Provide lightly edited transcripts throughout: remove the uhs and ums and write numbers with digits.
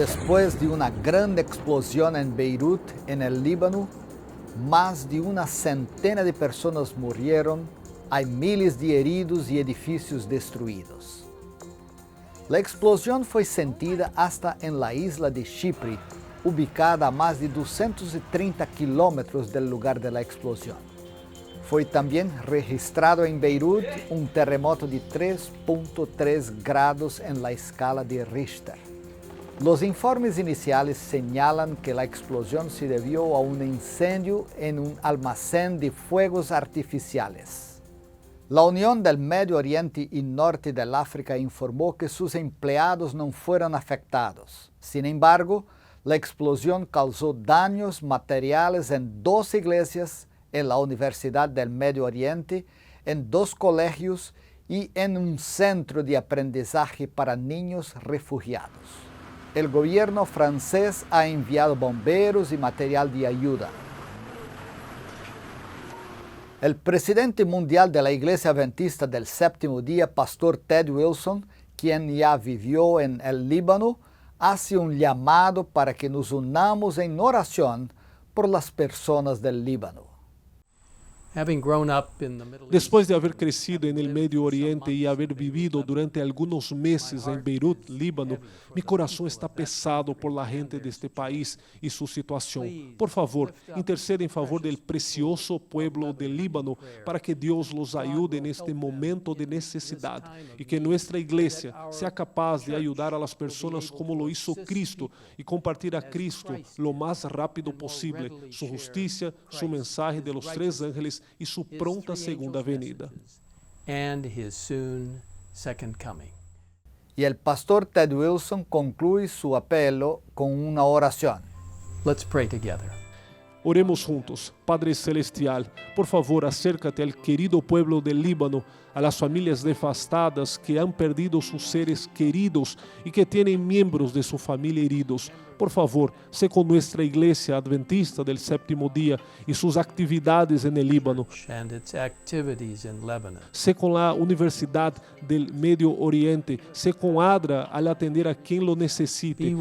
Después de una gran explosión en Beirut, en el Líbano, más de una centena de personas murieron, hay miles de heridos y edificios destruidos. La explosión fue sentida hasta en la isla de Chipre, ubicada a más de 230 kilómetros del lugar de la explosión. Fue también registrado en Beirut un terremoto de 3.3 grados en la escala de Richter. Los informes iniciales señalan que la explosión se debió a un incendio en un almacén de fuegos artificiales. La Unión del Medio Oriente y Norte del África informó que sus empleados no fueron afectados. Sin embargo, la explosión causó daños materiales en 2 iglesias, en la Universidad del Medio Oriente, en 2 colegios y en un centro de aprendizaje para niños refugiados. El gobierno francés ha enviado bomberos y material de ayuda. El presidente mundial de la Iglesia Adventista del Séptimo Día, Pastor Ted Wilson, quien ya vivió en el Líbano, hace un llamado para que nos unamos en oración por las personas del Líbano. Después de haber crecido en el Medio Oriente y haber vivido durante algunos meses en Beirut, Líbano, mi corazón está pesado por la gente de este país y su situación. Por favor, interceda en favor del precioso pueblo del Líbano para que Dios los ayude en este momento de necesidad y que nuestra iglesia sea capaz de ayudar a las personas como lo hizo Cristo y compartir a Cristo lo más rápido posible, su justicia, su mensaje de los 3 ángeles y su pronta segunda venida. Y el pastor Ted Wilson concluye su apelo con una oración. Let's pray together. Oremos juntos. Padre Celestial, por favor, acércate al querido pueblo del Líbano, a las familias devastadas que han perdido sus seres queridos y que tienen miembros de su familia heridos. Por favor, sé con nuestra iglesia adventista del Séptimo Día y sus actividades en el Líbano. Sé con la Universidad del Medio Oriente. Sé con ADRA al atender a quien lo necesite.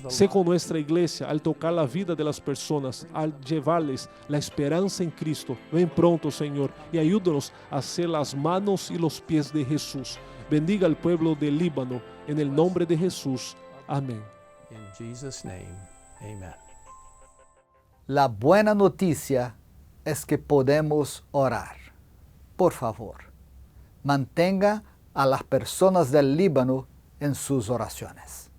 Sé con nuestra iglesia al tocar la vida de las personas, al llevarles la esperanza en Cristo. Ven pronto, Señor, y ayúdanos a ser las manos y los pies de Jesús. Bendiga al pueblo del Líbano, en el nombre de Jesús. Amén. In Jesus' name, amen. La buena noticia es que podemos orar. Por favor, mantenga a las personas del Líbano en sus oraciones.